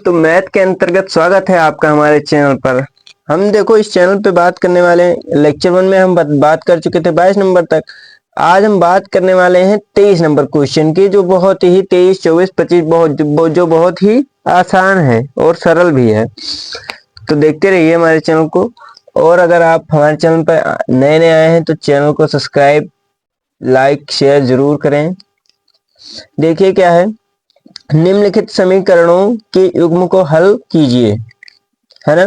तो मैथ के अंतर्गत स्वागत है आपका हमारे चैनल पर। हम देखो इस चैनल पे बात करने वाले हैं, लेक्चर 1 में हम बात कर चुके थे 22 नंबर तक। आज हम बात करने वाले हैं 23 नंबर क्वेश्चन की, जो बहुत ही 23, 24, 25 जो बहुत ही आसान है और सरल भी है। तो देखते रहिए हमारे चैनल को। और अगर आप हमारे चैनल पर नए नए आए हैं तो चैनल को सब्सक्राइब, लाइक, शेयर जरूर करें। देखिए क्या है, निम्नलिखित समीकरणों के युग्म को हल कीजिए, है ना।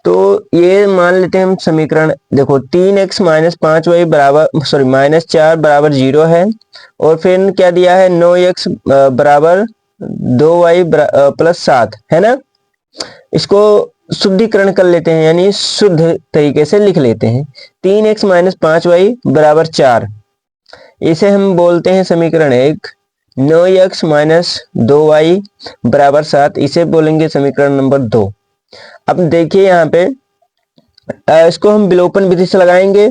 तो ये मान लेते हैं हम समीकरण, देखो 3x माइनस 5y बराबर माइनस 4 बराबर 0 है। और फिर क्या दिया है, 9x बराबर 2y प्लस 7 है ना। इसको शुद्धिकरण कर लेते हैं, यानी शुद्ध तरीके से लिख लेते हैं। 3x माइनस 5y बराबर 4, इसे हम बोलते हैं समीकरण 1। 9x माइनस 2y बराबर 7, इसे बोलेंगे समीकरण नंबर 2। अब देखिए यहाँ पे इसको हम विलोपन विधि से लगाएंगे,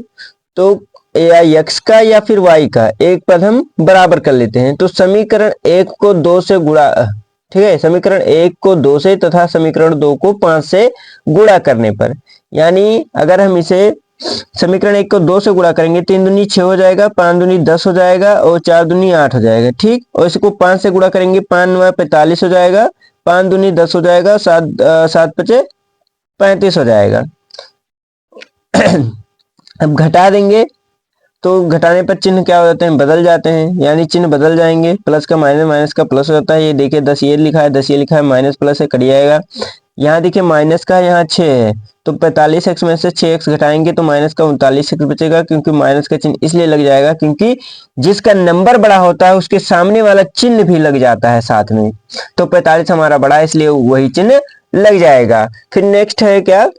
तो या x का या फिर y का एक पद हम बराबर कर लेते हैं। तो समीकरण 1 को 2 से गुणा, ठीक है, समीकरण 1 को 2 से तथा समीकरण 2 को 5 से गुणा करने पर, यानी अगर हम इसे समीकरण 1 को 2 से गुणा करेंगे, 3 दूनी 6 हो जाएगा, 5 दूनी 10 हो जाएगा और 4 दूनी 8 हो जाएगा, ठीक। और इसको 5 से गुणा करेंगे, 5 9 45 हो जाएगा, 5 दूनी 10 हो जाएगा, 7 5 35 हो जाएगा। अब घटा देंगे तो घटाने पर चिन्ह क्या हो जाते हैं, बदल जाते हैं, यानी चिन्ह बदल जाएंगे। प्लस का माइनस, माइनस का प्लस हो जाता है। ये देखिए 10 ये लिखा है, 10 ये लिखा है, माइनस प्लस है, कट जाएगा। यहाँ देखिए माइनस का यहाँ 6 है, तो 45x में से 6x घटाएंगे तो माइनस का 39x बचेगा, क्योंकि माइनस का चिन्ह इसलिए लग जाएगा क्योंकि जिसका नंबर बड़ा होता है उसके सामने वाला चिन्ह भी लग जाता है साथ में। तो 45 हमारा बड़ा है, इसलिए वही चिन्ह लग जाएगा। फिर नेक्स्ट है क्या,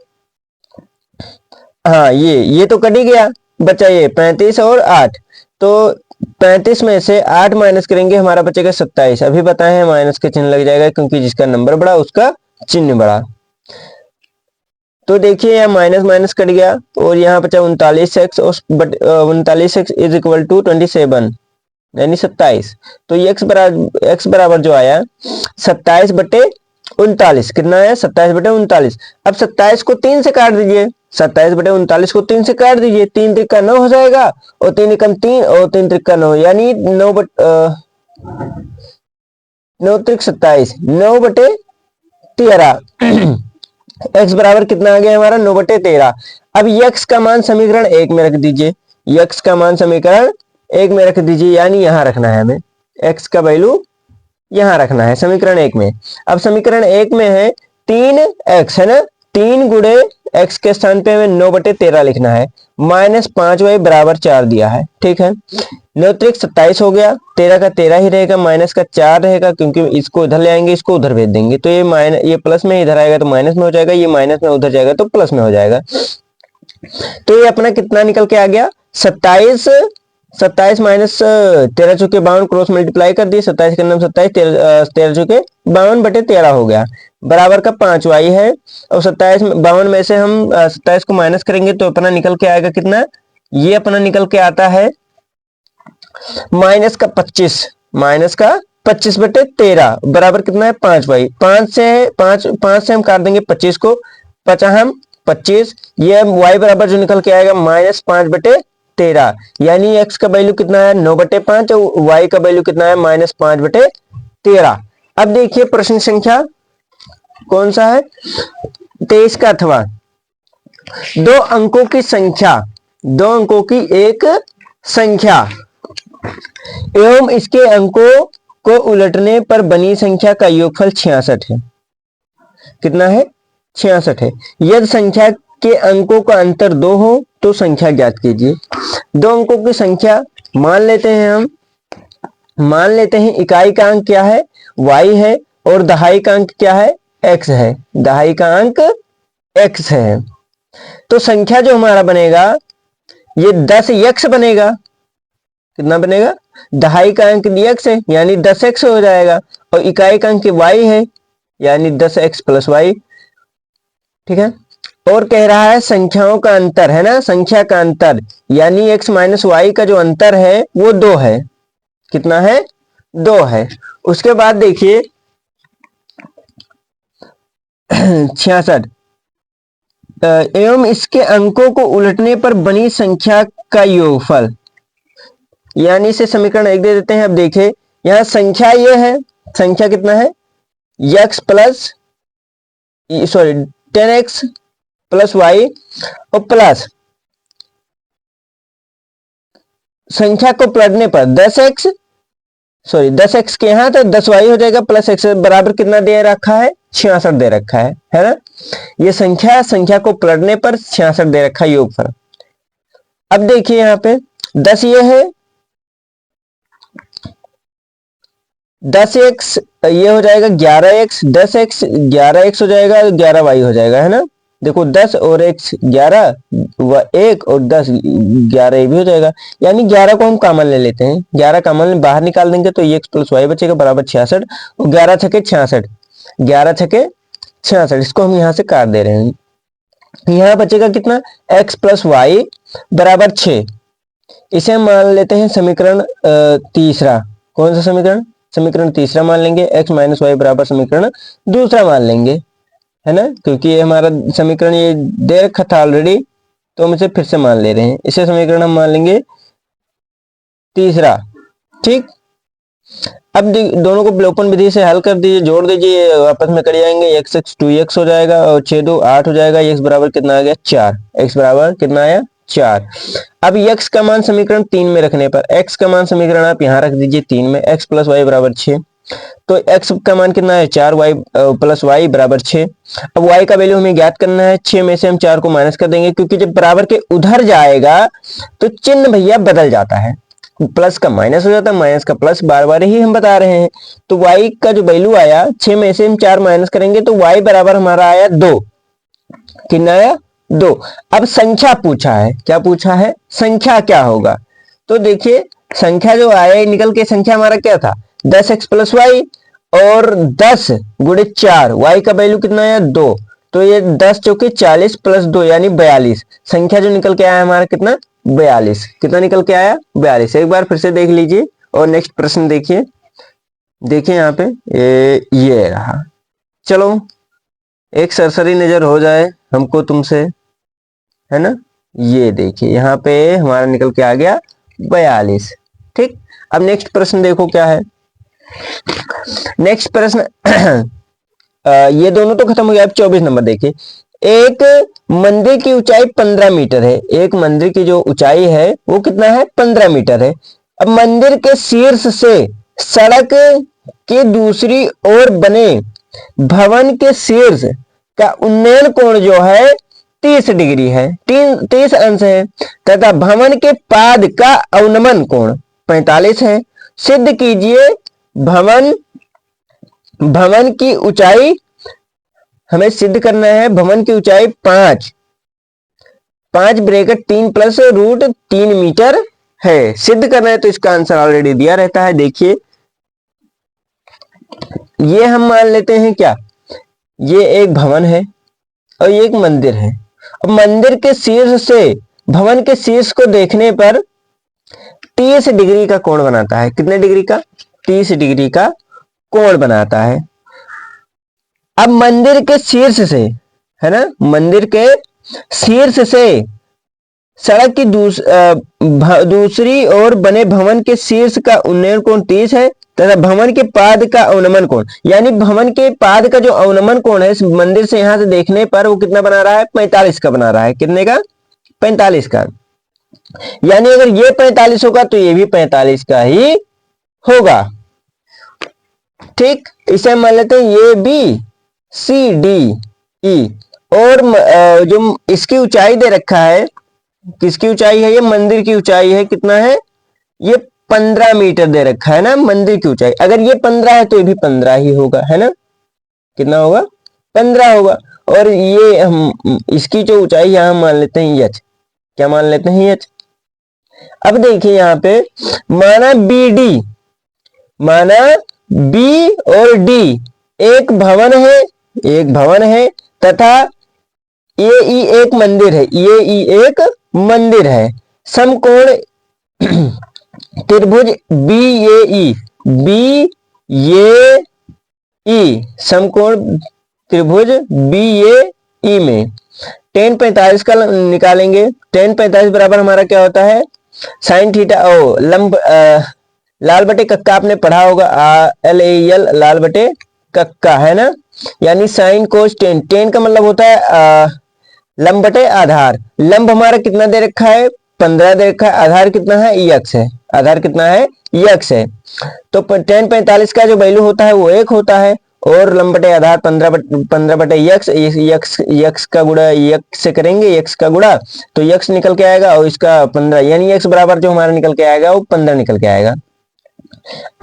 हाँ ये तो कट ही गया, बचा ये 35 और 8। तो 35 में से 8 माइनस करेंगे, हमारा बचेगा 27। अभी बताए हैं माइनस का चिन्ह लग जाएगा क्योंकि जिसका नंबर बड़ा उसका चिन्ह बड़ा। तो देखिए यहाँ माइनस माइनस कट गया और यहाँ बचा 39x, और 39x इज इक्वल टू 27 यानी 27। तो x बराबर जो आया 27 बटे 39, कितना है 27 बटे 39। अब 27 को 3 से काट दीजिए, 27 बटे 39 को 3 से काट दीजिए, 3 त्रिका 9 हो जाएगा और 3 एकम 3 और 3 त्रिका 9, यानी 9 त्रिक 27, 9 बटे 13। x बराबर कितना आ गया हमारा, 9 बटे 13। अब x का मान समीकरण 1 में रख दीजिए, x का मान समीकरण 1 में रख दीजिए, यानी यहां रखना है हमें, x का वैल्यू यहां रखना है समीकरण 1 में। अब समीकरण 1 में है 3x, है ना, 3 गुणे x के स्थान पे हमें 9 बटे 13 लिखना है, माइनस 5y बराबर 4 दिया है, ठीक है। 9 त्रिक 27 हो गया, 13 का 13 ही रहेगा, माइनस का 4 रहेगा, क्योंकि इसको इधर ले आएंगे, इसको उधर भेज देंगे, तो ये प्लस में इधर आएगा तो माइनस में हो जाएगा, ये माइनस में उधर जाएगा तो प्लस में हो जाएगा। तो ये अपना कितना निकल के आ गया, 27। 27 माइनस 13 चौके 52, क्रॉस मल्टीप्लाई कर दिए, 27 के नाम 27, 13 चौके 52 बटे 13 हो गया, बराबर का 5y है। और 27 52 में से हम 27 को माइनस करेंगे तो अपना निकल के आएगा कितना, ये अपना निकल के आता है माइनस का 25 बटे 13 बराबर कितना है 5y। 5 से हम काट देंगे 25 को, बचा हम 25, ये y बराबर जो निकल के आएगा माइनस 5 बटे 13, यानी x का वैल्यू कितना है 9 बटे 5 और y का वैल्यू कितना है माइनस 5 बटे 13। अब देखिए प्रश्न संख्या कौन सा है, 23 का, अथवा 2 अंकों की संख्या, 2 अंकों की एक संख्या एवं इसके अंकों को उलटने पर बनी संख्या का योगफल 66 है। कितना है, 66 है। यदि संख्या के अंकों का अंतर 2 हो तो संख्या ज्ञात कीजिए। 2 अंकों की संख्या मान लेते हैं इकाई का अंक क्या है, y है, और दहाई का अंक क्या है, x है, दहाई का अंक x है। तो संख्या जो हमारा बनेगा ये 10x बनेगा। कितना बनेगा, दहाई का अंक dx है यानी 10x हो जाएगा, और इकाई का अंक y है यानी 10x प्लस y, ठीक है। और कह रहा है संख्याओं का अंतर, है ना, संख्या का अंतर, यानी x माइनस y का जो अंतर है वो 2 है। कितना है, 2 है। उसके बाद देखिए 66 एवं इसके अंकों को उलटने पर बनी संख्या का योगफल, यानी इसे समीकरण 1 दे देते हैं। अब देखिए यहाँ संख्या ये है, संख्या कितना है x plus 10x plus Y और प्लस संख्या को पलटने पर 10x के यहाँ तो 10y हो जाएगा प्लस x बराबर कितना दे रखा है 66 दे रखा है ना। ये संख्या को पलटने पर 66 दे रखा है योगफल। अब देखिए यहाँ पे 10 ये है, 10x ये हो जाएगा 11x, 10x 11x हो जाएगा, 11y हो जाएगा, है ना। देखो 10 और x 11 1 और 10 11 ये भी हो जाएगा, यानी 11 को हम कॉमन ले लेते हैं। 11 कॉमन बाहर निकाल देंगे तो x प्लस वाई बचेगा बराबर 66 और 11 छके 66, 11 छके 66, इसको हम यहाँ से काट दे रहे हैं। यहाँ बचेगा कितना x प्लस वाई बराबर 6। इसे हम मान लेते हैं समीकरण तीसरा। कौन सा समीकरण? समीकरण तीसरा मान लेंगे। x माइनस वाई बराबर समीकरण दूसरा मान लेंगे, है ना, क्योंकि ये हमारा समीकरण ये दे रखा था ऑलरेडी, तो हम इसे फिर से मान ले रहे हैं। इसे समीकरण हम मान लेंगे तीसरा। ठीक, अब दोनों को विलोपन विधि से हल कर दीजिए, जोड़ दीजिए, आपस में कट जाएंगे। x 2x हो जाएगा और 6 2 8 हो जाएगा। x बराबर कितना आ गया 4, x बराबर कितना आया 4। अब x का मान समीकरण 3 में रखने पर, x का मान समीकरण आप यहाँ रख दीजिए 3 में, x प्लस वाई बराबर 6, तो x का मान कितना है 4, y प्लस वाई बराबर 6। अब y का वैल्यू हमें ज्ञात करना है। 6 में से हम 4 को माइनस कर देंगे, क्योंकि जब बराबर के उधर जाएगा तो चिन्ह भैया बदल जाता है, प्लस का माइनस हो जाता है, माइनस का प्लस, बार बार ही हम बता रहे हैं। तो y का जो वैल्यू आया 6 में से हम 4 माइनस करेंगे तो y बराबर हमारा आया 2। कितना आया 2। अब संख्या पूछा है, क्या पूछा है? संख्या क्या होगा? तो देखिए संख्या जो आया निकल के संख्या हमारा क्या था 10x प्लस वाई और 10 गुणे 4, y का वैल्यू कितना आया 2, तो ये 10 चौके 40 प्लस 2 यानी 42। संख्या जो निकल के आया हमारा कितना 42। कितना निकल के आया 42। एक बार फिर से देख लीजिए और नेक्स्ट प्रश्न देखिए। देखिए यहाँ पे ये रहा। चलो एक सरसरी नजर हो जाए हमको तुमसे, है ना। ये देखिए यहाँ पे हमारा निकल के आ गया 42। ठीक, अब नेक्स्ट प्रश्न देखो क्या है। नेक्स्ट प्रश्न ये दोनों तो खत्म हो गया। अब 24 नंबर देखिए। एक मंदिर की ऊंचाई 15 मीटर है। एक मंदिर की जो ऊंचाई है वो कितना है 15 मीटर है। अब मंदिर के शीर्ष से सड़क के दूसरी ओर बने भवन के शीर्ष का उन्नयन कोण जो है 30 डिग्री है, 30 अंश है, तथा भवन के पाद का अवनमन कोण 45 है। सिद्ध कीजिए भवन की ऊंचाई, हमें सिद्ध करना है भवन की ऊंचाई 5 ब्रैकेट 3 प्लस रूट 3 मीटर है। सिद्ध करना है तो इसका आंसर ऑलरेडी दिया रहता है। देखिए ये हम मान लेते हैं क्या, ये एक भवन है और ये एक मंदिर है। अब मंदिर के शीर्ष से भवन के शीर्ष को देखने पर 30 डिग्री का कोण बनाता है। कितने डिग्री का 30 डिग्री का कोण बनाता है। अब मंदिर के शीर्ष से, है ना, मंदिर के शीर्ष से सड़क की दूसरी ओर बने भवन के शीर्ष का उन्नयन कोण 30 है, तथा भवन के पाद का अवनमन कोण, यानी भवन के पाद का जो अवनमन कोण है इस मंदिर से यहां से देखने पर वो कितना बना रहा है 45 का बना रहा है। कितने का 45 का। यानी अगर ये 45 होगा तो ये भी 45 का ही होगा। ठीक, इसे मान लेते हैं ये बी सी डी ई। और जो इसकी ऊंचाई दे रखा है, किसकी ऊंचाई है, ये मंदिर की ऊंचाई है। कितना है ये 15 मीटर दे रखा है ना मंदिर की ऊंचाई। अगर ये 15 है तो ये भी 15 ही होगा, है ना। कितना होगा 15 होगा। और ये हम इसकी जो ऊंचाई यहां मान लेते हैं h। क्या मान लेते हैं h। अब देखिए यहां पे माना बी और डी एक भवन है तथा ये ई एक मंदिर है। समकोण त्रिभुज बी ये ई समकोण त्रिभुज बी ए ई में tan 45 का निकालेंगे। tan 45 बराबर हमारा क्या होता है, साइन थीटा ओ लंब लाल बटे कक्का आपने पढ़ा होगा, LAL लाल बटे कक्का है ना, यानी साइन कोस टेन। टेन का मतलब होता है लंब बटे आधार। लंब हमारा कितना दे रखा है, 15 दे रखा है। आधार कितना है, यक्स है। आधार कितना है, यक्स है। तो tan 45 का जो वैल्यू होता है वो 1 होता है, और लंब बटे आधार 15 बटे यक्स। यक्स का गुणा यक्स से करेंगे, यक्स का गुणा तो यक्स निकल के आएगा, और इसका 15, यानी यक्स बराबर जो हमारा निकल के आएगा वो 15 निकल के आएगा।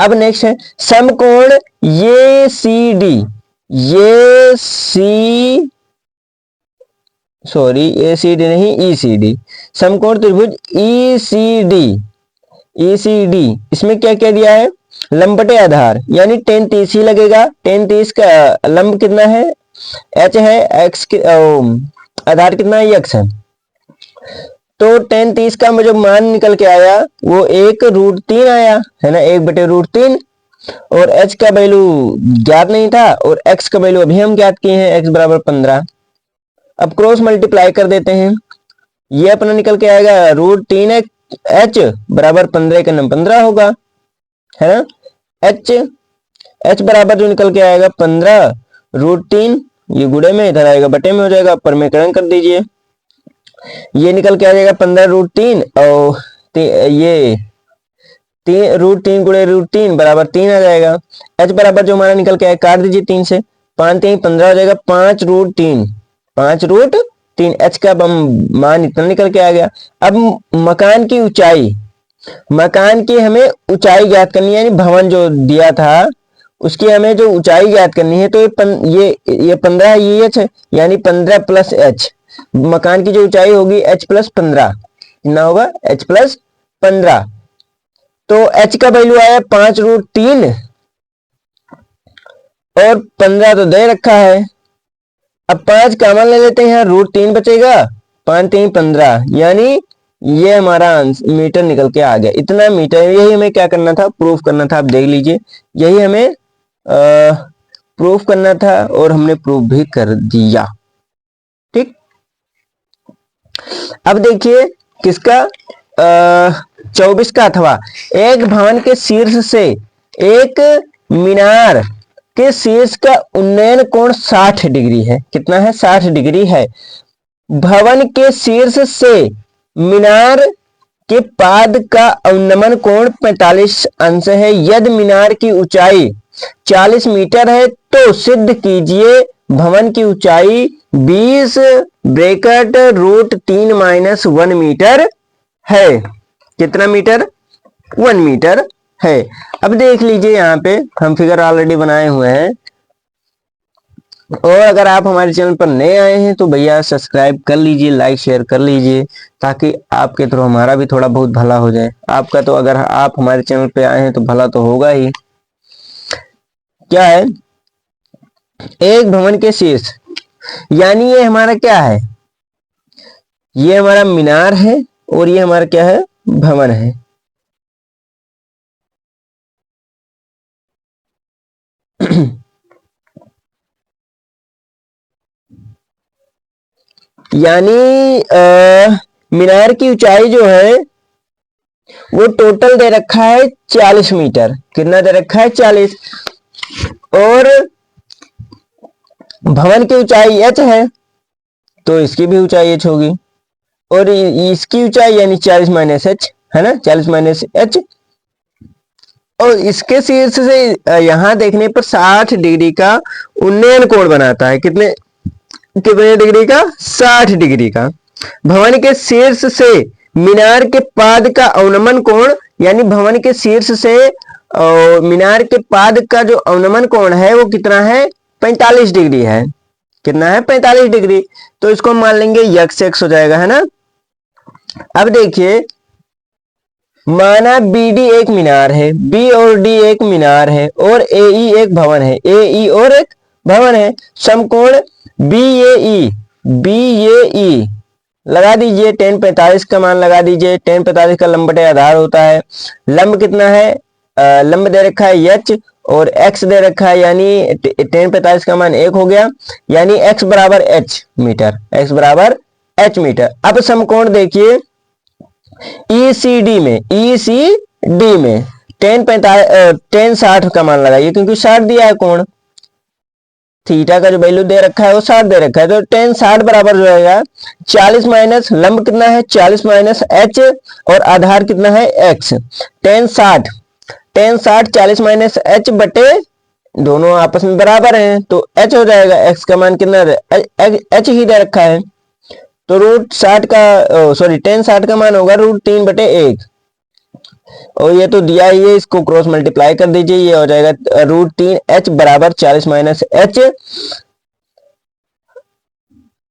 अब नेक्स्ट है समकोण ये सी डी, ये सी सॉरी ए सी डी नहीं, ई सी डी। समकोण त्रिभुज ई सी डी, ई सी डी, इसमें क्या क्या दिया है, लंब बटे आधार, यानी tan 30 ही लगेगा। tan 30 का लंब कितना है, h है, x के आधार कितना है, x है। तो tan 30 का जो मान निकल के आया वो 1√3 आया है ना, 1/√3। और h का वैल्यू ज्ञात नहीं था, और x का वैल्यू अभी हम ज्ञात किए हैं, x बराबर 15। अब क्रॉस मल्टीप्लाई कर देते हैं, ये अपना निकल के आएगा √3 h बराबर 15 का 15 होगा, है ना। h बराबर जो निकल के आएगा 15√3, ये गुणे में इधर आएगा बटे में हो जाएगा, परमीकरण कर दीजिए, ये निकल के आ जाएगा 15√3, और ये √3 गुणे √3 बराबर 3 आ जाएगा। h बराबर जो हमारा निकल के आएगा, काट दीजिए 3 से, 5 3 15 हो जाएगा, 5√3, 5√3। h का मान इतना निकल के आ गया। अब मकान की ऊंचाई, मकान की हमें ऊंचाई ज्ञात करनी है, यानी भवन जो दिया था उसकी हमें जो ऊंचाई ज्ञात करनी है, तो ये 15 है, ये h है, यानी 15 प्लस h। मकान की जो ऊंचाई होगी h प्लस 15, कितना होगा, h प्लस 15। तो h का वैल्यू आया 5√3, और 15 तो दे रखा है। अब 5 कॉमन ले लेते हैं, √3 बचेगा, 5 3 15, यानी ये हमारा मीटर निकल के आ गया, इतना मीटर। यही हमें क्या करना था, प्रूफ करना था। आप देख लीजिए, यही हमें प्रूफ करना था, और हमने प्रूफ भी कर दिया। ठीक, अब देखिए किसका 24 का, अथवा एक भवन के शीर्ष से एक मीनार के शीर्ष का उन्नयन कोण 60 डिग्री है। कितना है, 60 डिग्री है। भवन के शीर्ष से मीनार के पाद का अवनमन कोण 45 अंश है। यदि मीनार की ऊंचाई 40 मीटर है तो सिद्ध कीजिए भवन की ऊंचाई 20 ब्रैकेट √3 - 1 मीटर है। कितना मीटर, 1 मीटर है। अब देख लीजिए, यहाँ पे हम फिगर ऑलरेडी बनाए हुए हैं, और अगर आप हमारे चैनल पर नए आए हैं तो भैया सब्सक्राइब कर लीजिए, लाइक शेयर कर लीजिए, ताकि आपके थ्रू हमारा भी थोड़ा बहुत भला हो जाए। आपका तो, अगर आप हमारे चैनल पे आए हैं तो भला तो होगा ही। क्या है, एक भवन के शीर्ष, यानी ये हमारा क्या है, ये हमारा मीनार है, और ये हमारा क्या है, भवन है। यानी मीनार की ऊंचाई जो है वो टोटल दे रखा है 40 मीटर। कितना दे रखा है, 40। और भवन की ऊंचाई h है, तो इसकी भी ऊंचाई h होगी, और इसकी ऊंचाई यानी 40 - h है ना, 40 - h। और इसके शीर्ष से यहां देखने पर 60 डिग्री का उन्नयन कोण बनाता है। कितने डिग्री का, 60 डिग्री का। भवन के शीर्ष से मीनार के पाद का अवनमन कोण, यानी भवन के शीर्ष से मीनार के पाद का जो अवनमन कोण है वो कितना है, 45 डिग्री है। कितना है, 45 डिग्री। तो इसको मान लेंगे x हो जाएगा, है ना। अब देखिए, माना BD एक मीनार है, B और D एक मीनार है, और AE एक भवन है, AE और एक भवन है। समकोण BAE लगा दीजिए, tan 45 का मान लगा दीजिए। tan 45 का लंब बटे आधार होता है। लंब कितना है, लंब दे रखा है h और x दे रखा है, यानी tan 45 का मान 1 हो गया, यानी x बराबर h मीटर, x बराबर h मीटर। अब समकोण देखिए ECD में tan 60 का मान लगाइए, क्योंकि 60 दिया है कोण, थीटा का जो वैल्यू दे रखा है वो 60 दे रखा है, तो tan 60 बराबर जो आएगा 40 माइनस लंब कितना है 40 माइनस h और आधार कितना है x। tan 60 40 माइनस h बटे दोनों आपस में बराबर हैं तो h हो जाएगा, x का मान कितना h ही दे रखा है, तो tan 60 का मान होगा √3/1 और ये तो दिया ही है, इसको क्रॉस मल्टीप्लाई कर दीजिए, ये हो जाएगा √3h बराबर 40 माइनस h।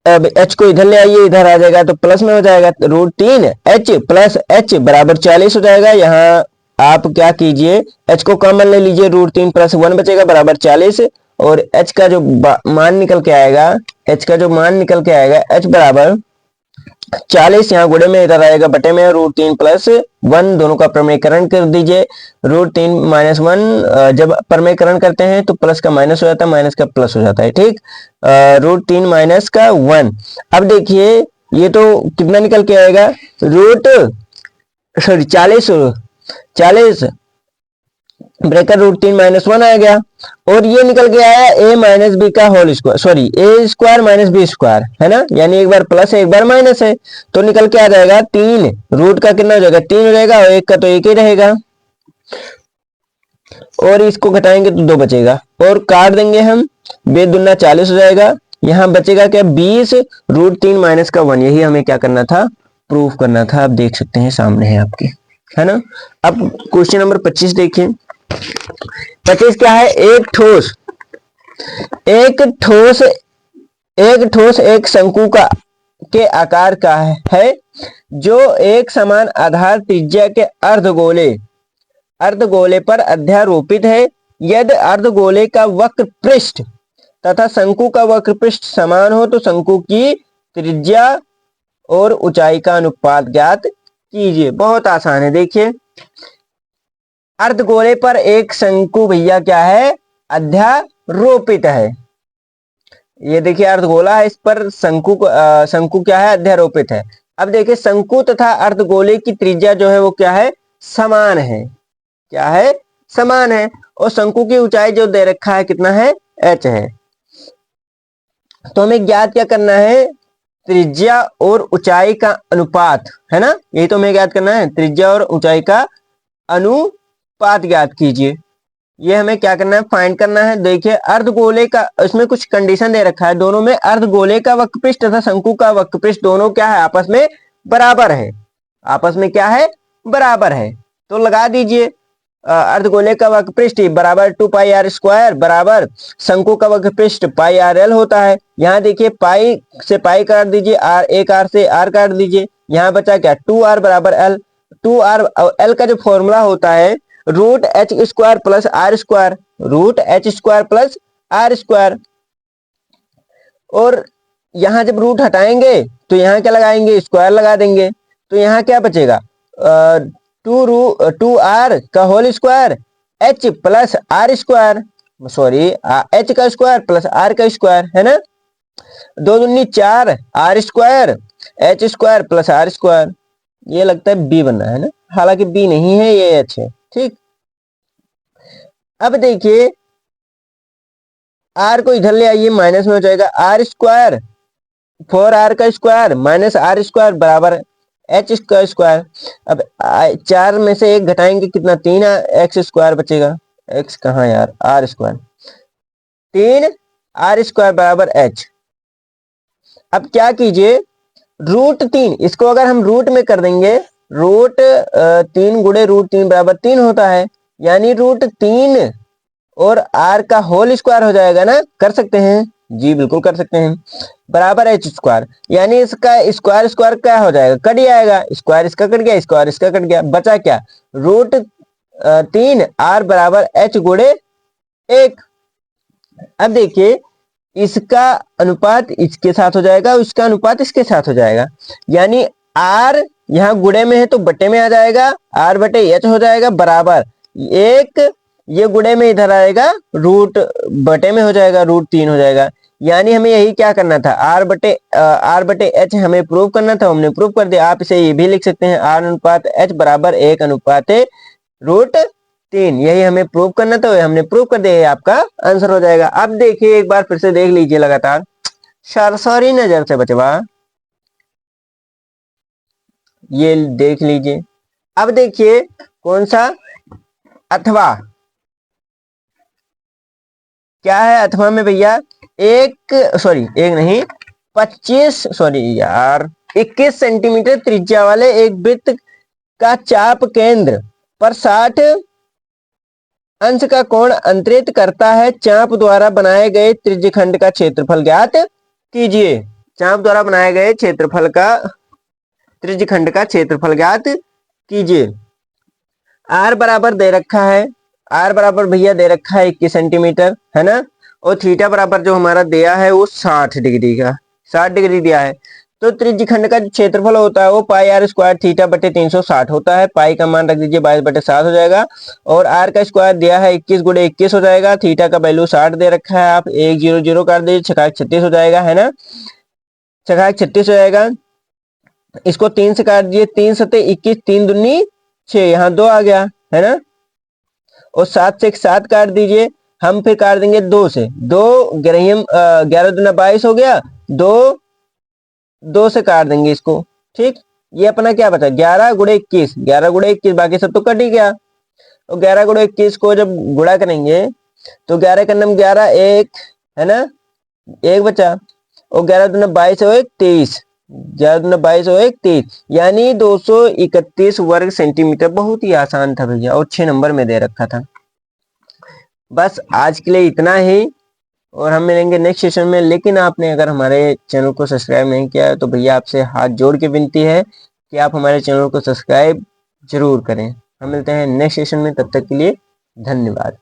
अब h को इधर ले आइए, इधर आ जाएगा तो प्लस में हो जाएगा, √3h प्लस h बराबर 40 हो जाएगा। यहाँ आप क्या कीजिए, h को कॉमन ले लीजिए, √3 प्लस 1 बचेगा बराबर 40 और h का जो मान निकल के आएगा, h बराबर 40 यहाँ गुणे में इधर आएगा बटे में, √3 प्लस 1 दोनों का प्रमेयकरण कर दीजिए, √3 माइनस 1 जब प्रमेयकरण करते हैं तो प्लस का माइनस हो जाता है, माइनस का प्लस हो जाता है, ठीक। √3 माइनस का 1। अब देखिए ये तो कितना निकल के आएगा, 40 ब्रेकर √3 माइनस 1 आ गया और ये निकल के आया a माइनस बी का whole square, a square minus B square है ना, यानी एक बार प्लस है एक बार माइनस है, तो निकल के आ जाएगा 3 रूट का कितना हो जाएगा 3 हो जाएगा और 1 का तो 1 ही रहेगा और इसको घटाएंगे तो 2 बचेगा और काट देंगे हम, 2 दूना 40 हो जाएगा, यहाँ बचेगा क्या 20 √3 माइनस का 1, यही हमें क्या करना था, प्रूफ करना था। आप देख सकते हैं सामने है आपके, है ना। अब क्वेश्चन नंबर 25 देखिए, 25 क्या है, एक ठोस एक शंकु का के आकार का है जो एक समान आधार त्रिज्या के अर्धगोले पर अध्यारोपित है। यदि अर्धगोले का वक्र पृष्ठ तथा शंकु का वक्र पृष्ठ समान हो तो शंकु की त्रिज्या और ऊंचाई का अनुपात ज्ञात कीजिए। बहुत आसान है, देखिए अर्धगोले पर एक शंकु भैया क्या है, अध्यारोपित है। ये देखिए अर्धगोला है, इस पर शंकु क्या है, अध्यारोपित है। अब देखिए शंकु तथा अर्धगोले की त्रिज्या जो है वो क्या है, समान है, क्या है, समान है और शंकु की ऊंचाई जो दे रखा है कितना है, h है। तो हमें ज्ञात क्या करना है, त्रिज्या और ऊंचाई का अनुपात, है ना, यही तो हमें ज्ञात करना है, त्रिज्या और ऊंचाई का अनुपात ज्ञात कीजिए। ये हमें क्या करना है, फाइंड करना है। देखिए अर्धगोले का, इसमें कुछ कंडीशन दे रखा है, दोनों में अर्धगोले का वक्रपृष्ठ तथा शंकु का वक्रपृष्ठ दोनों क्या है, आपस में बराबर है, आपस में क्या है, बराबर है। तो लगा दीजिए अर्धगोले का वक्रपृष्ठ बराबर 2πr² बराबर शंकु का वक्रपृष्ठ πrl होता है। यहाँ देखिए पाई से पाई काट दीजिए, एक r से r काट दीजिए, यहाँ बचा क्या 2r बराबर l, 2r l का जो फॉर्मूला होता है √h² plus r², √h² plus r²। और यहाँ जब रूट हटाएंगे तो यहाँ क्या लगाएंगे, स्क्वायर लगा देंगे, तो यहाँ क्या बचेगा 2r का whole square h plus r², h का स्क्वायर प्लस r का स्क्वायर, है ना, 2 दूनी 4 r² h² प्लस r²। ये लगता है b बनना है ना, हालांकि b नहीं है, ये h है, ठीक। अब देखिए r को इधर ले आइए, माइनस में हो जाएगा r², 4r का स्क्वायर माइनस r² बराबर h का स्क्वायर। अब 4 में से 1 घटाएंगे कितना, 3x² बचेगा, x कहाँ यार, r², 3r² बराबर h। अब क्या कीजिए, √3 इसको अगर हम रूट में कर देंगे, √3 गुणे √3 बराबर 3 होता है, यानी √3 और r का होल स्क्वायर हो जाएगा ना, कर सकते हैं जी, बिल्कुल कर सकते हैं, बराबर h², यानी इसका स्क्वायर क्या हो जाएगा, कट जाएगा, स्क्वायर इसका कट गया, स्क्वायर इसका कट गया, बचा क्या √3 r बराबर h गुणे 1। अब देखिए इसका अनुपात इसके साथ हो जाएगा, इसका अनुपात इसके साथ हो जाएगा, यानी r यहाँ गुणे में है तो बटे में आ जाएगा, r बटे h हो जाएगा बराबर, एक ये गुणे में इधर आएगा, रूट बटे में हो जाएगा, √3 हो जाएगा। यानी हमें यही क्या करना था, R/H हमें प्रूव करना था, हमने प्रूव कर दिया। आप इसे ये भी लिख सकते हैं R/H बराबर 1/√3, यही हमें प्रूव करना था, हमने प्रूव कर दिया, आपका आंसर हो जाएगा। अब देखिए एक बार फिर से देख लीजिए लगातार, सरसरी नजर से बचवा, ये देख लीजिए। अब देखिए कौन सा, अथवा, क्या है अथवा में भैया, एक नहीं 21 सेंटीमीटर त्रिज्या वाले एक वृत्त का चाप केंद्र पर 60 अंश का कोण अंतरित करता है। चाप द्वारा बनाए गए त्रिज्यखंड का क्षेत्रफल ज्ञात कीजिए। चाप द्वारा बनाए गए त्रिज्यखंड का क्षेत्रफल ज्ञात कीजिए। आर बराबर दे रखा है, आर बराबर भैया दे रखा है 21 सेंटीमीटर, है ना, और थीटा बराबर जो हमारा दिया है वो 60 डिग्री का, 60 डिग्री दिया है। तो त्रिज्यखंड का क्षेत्रफल होता है वो πr² थीटा बटे 360 होता है। पाई का मान रख दीजिए 22/7 हो जाएगा, और आर का स्क्वायर दिया है 21 × 21 हो जाएगा। थीटा का वैल्यू 60 दे रखा है, आप 1 0 0 कर दीजिए, 6 36 हो जाएगा, है ना, 6 36 हो जाएगा। इसको 3 से काट दीजिए, 3 7 21, 3 दूनी 6, यहाँ 2 आ गया, है ना, और 7 से 7 काट दीजिए। हम फिर काट देंगे 2 से, 2 ग्रहियम 11 दूना 22 हो गया, 2 से काट देंगे इसको, ठीक। ये अपना क्या बचा, 11 × 21, 11 × 21, बाकी सब तो कट ही गया। और 11 × 21 को जब गुणा करेंगे तो 11 का नम 11, 1 है ना, 1 बचा, और 11 दूना 22 हो 1 23, 11 दूना 22 हो 1 23, यानी 231 वर्ग सेंटीमीटर। बहुत ही आसान था भैया, और 6 नंबर में दे रखा था। बस आज के लिए इतना ही, और हम मिलेंगे नेक्स्ट सेशन में। लेकिन आपने अगर हमारे चैनल को सब्सक्राइब नहीं किया है तो भैया आपसे हाथ जोड़ के विनती है कि आप हमारे चैनल को सब्सक्राइब जरूर करें। हम मिलते हैं नेक्स्ट सेशन में, तब तक के लिए धन्यवाद।